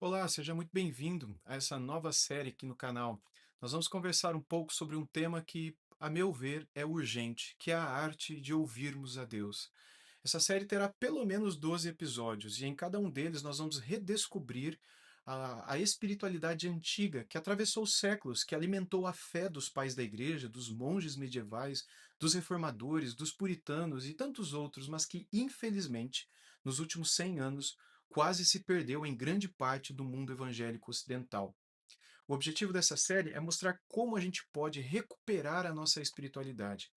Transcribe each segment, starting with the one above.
Olá, seja muito bem-vindo a essa nova série aqui no canal. Nós vamos conversar um pouco sobre um tema que, a meu ver, é urgente, que é a arte de ouvirmos a Deus. Essa série terá pelo menos 12 episódios, e em cada um deles nós vamos redescobrir a espiritualidade antiga que atravessou séculos, que alimentou a fé dos pais da igreja, dos monges medievais, dos reformadores, dos puritanos e tantos outros, mas que, infelizmente, nos últimos 100 anos, quase se perdeu em grande parte do mundo evangélico ocidental. O objetivo dessa série é mostrar como a gente pode recuperar a nossa espiritualidade,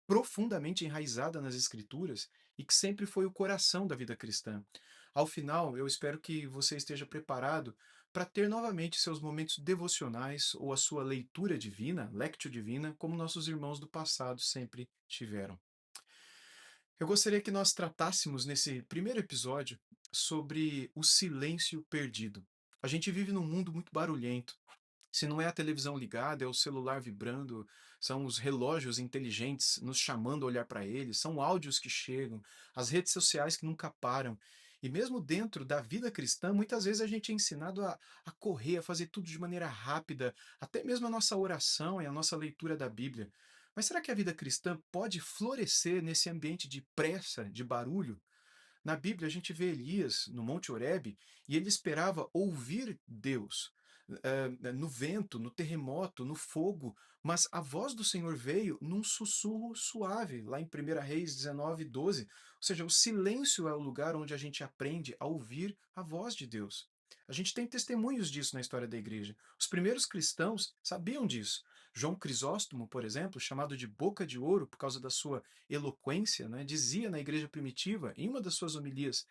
profundamente enraizada nas Escrituras e que sempre foi o coração da vida cristã. Ao final, eu espero que você esteja preparado para ter novamente seus momentos devocionais ou a sua leitura divina, lectio divina, como nossos irmãos do passado sempre tiveram. Eu gostaria que nós tratássemos nesse primeiro episódio sobre o silêncio perdido. A gente vive num mundo muito barulhento. Se não é a televisão ligada, é o celular vibrando, são os relógios inteligentes nos chamando a olhar para eles, são áudios que chegam, as redes sociais que nunca param. E mesmo dentro da vida cristã, muitas vezes a gente é ensinado a correr, a fazer tudo de maneira rápida, até mesmo a nossa oração e a nossa leitura da Bíblia. Mas será que a vida cristã pode florescer nesse ambiente de pressa, de barulho? Na Bíblia, a gente vê Elias no Monte Horebe e ele esperava ouvir Deus, no vento, no terremoto, no fogo, mas a voz do Senhor veio num sussurro suave, lá em 1 Reis 19:12. Ou seja, o silêncio é o lugar onde a gente aprende a ouvir a voz de Deus. A gente tem testemunhos disso na história da igreja. Os primeiros cristãos sabiam disso. João Crisóstomo, por exemplo, chamado de Boca de Ouro por causa da sua eloquência, né, dizia na igreja primitiva, em uma das suas homilias,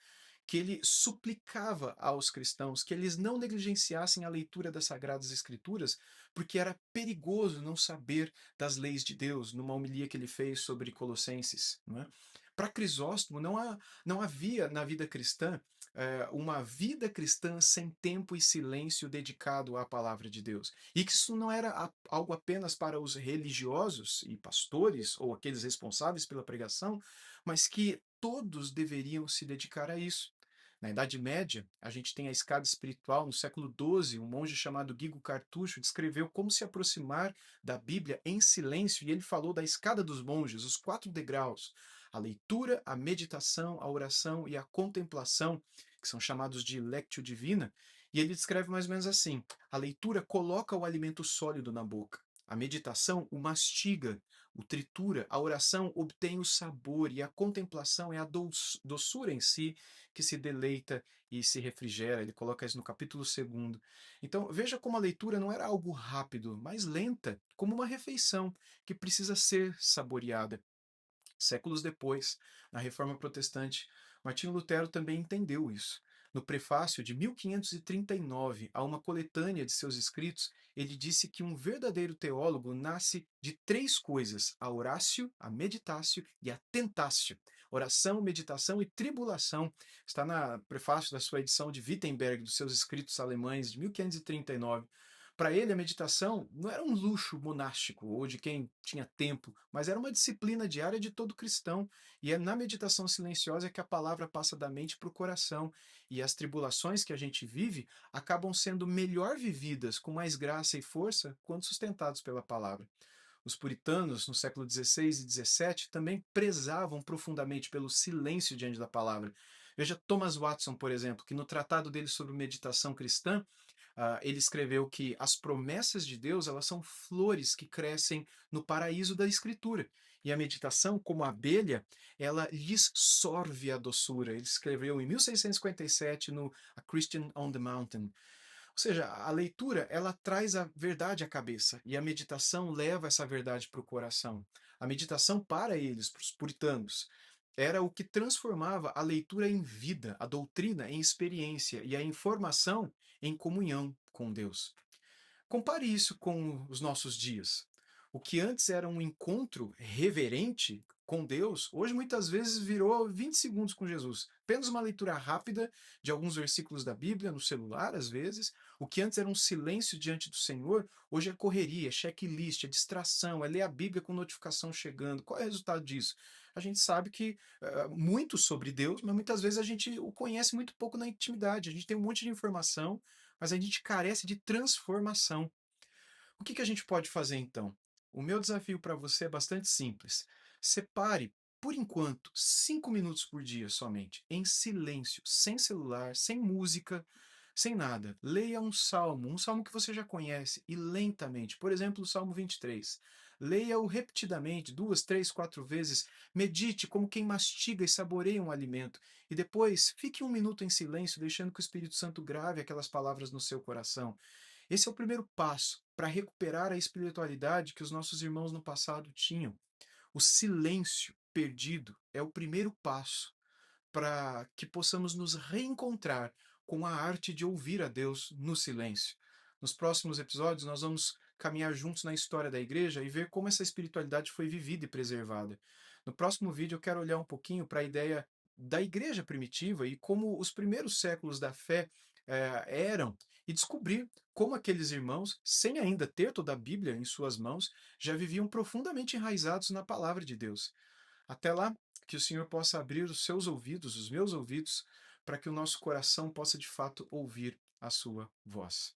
que ele suplicava aos cristãos que eles não negligenciassem a leitura das Sagradas Escrituras, porque era perigoso não saber das leis de Deus, numa homilia que ele fez sobre Colossenses. Para Crisóstomo, não havia na vida cristã uma vida cristã sem tempo e silêncio dedicado à palavra de Deus. E que isso não era algo apenas para os religiosos e pastores, ou aqueles responsáveis pela pregação, mas que todos deveriam se dedicar a isso. Na Idade Média, a gente tem a escada espiritual. No século XII, um monge chamado Guigo Cartucho descreveu como se aproximar da Bíblia em silêncio, e ele falou da escada dos monges, os 4 degraus: a leitura, a meditação, a oração e a contemplação, que são chamados de lectio divina, e ele descreve mais ou menos assim: a leitura coloca o alimento sólido na boca, a meditação o mastiga, o tritura, a oração obtém o sabor e a contemplação é a doçura em si que se deleita e se refrigera. Ele coloca isso no capítulo segundo. Então, veja como a leitura não era algo rápido, mas lenta, como uma refeição que precisa ser saboreada. Séculos depois, na Reforma Protestante, Martinho Lutero também entendeu isso. No prefácio de 1539 a uma coletânea de seus escritos, ele disse que um verdadeiro teólogo nasce de 3 coisas: a oratio, a meditatio e a tentatio. Oração, meditação e tribulação. Está no prefácio da sua edição de Wittenberg, dos seus escritos alemães de 1539. Para ele, a meditação não era um luxo monástico ou de quem tinha tempo, mas era uma disciplina diária de todo cristão. E é na meditação silenciosa que a palavra passa da mente para o coração. E as tribulações que a gente vive acabam sendo melhor vividas, com mais graça e força, quando sustentados pela palavra. Os puritanos, no século XVI e XVII, também prezavam profundamente pelo silêncio diante da palavra. Veja Thomas Watson, por exemplo, que no tratado dele sobre meditação cristã, ele escreveu que as promessas de Deus, elas são flores que crescem no paraíso da Escritura. E a meditação, como a abelha, ela lhes sorve a doçura. Ele escreveu em 1657 no A Christian on the Mountain. Ou seja, a leitura, ela traz a verdade à cabeça e a meditação leva essa verdade para o coração. A meditação, para eles, para os puritanos, era o que transformava a leitura em vida, a doutrina em experiência e a informação em comunhão com Deus. Compare isso com os nossos dias. O que antes era um encontro reverente com Deus, hoje muitas vezes virou 20 segundos com Jesus. Apenas uma leitura rápida de alguns versículos da Bíblia, no celular, às vezes. O que antes era um silêncio diante do Senhor, hoje é correria, é checklist, é distração, é ler a Bíblia com notificação chegando. Qual é o resultado disso? A gente sabe que muito sobre Deus, mas muitas vezes a gente o conhece muito pouco na intimidade. A gente tem um monte de informação, mas a gente carece de transformação. O que que a gente pode fazer então? O meu desafio para você é bastante simples. Separe, por enquanto, 5 minutos por dia somente, em silêncio, sem celular, sem música, sem nada. Leia um salmo que você já conhece, e lentamente. Por exemplo, o Salmo 23. Leia-o repetidamente, duas, três, quatro vezes. Medite como quem mastiga e saboreia um alimento. E depois, fique um minuto em silêncio, deixando que o Espírito Santo grave aquelas palavras no seu coração. Esse é o primeiro passo para recuperar a espiritualidade que os nossos irmãos no passado tinham. O silêncio perdido é o primeiro passo para que possamos nos reencontrar com a arte de ouvir a Deus no silêncio. Nos próximos episódios, nós vamos caminhar juntos na história da igreja e ver como essa espiritualidade foi vivida e preservada. No próximo vídeo, eu quero olhar um pouquinho para a ideia da igreja primitiva e como os primeiros séculos da fé eram, e descobrir como aqueles irmãos, sem ainda ter toda a Bíblia em suas mãos, já viviam profundamente enraizados na palavra de Deus. Até lá, que o Senhor possa abrir os seus ouvidos, os meus ouvidos, para que o nosso coração possa de fato ouvir a sua voz.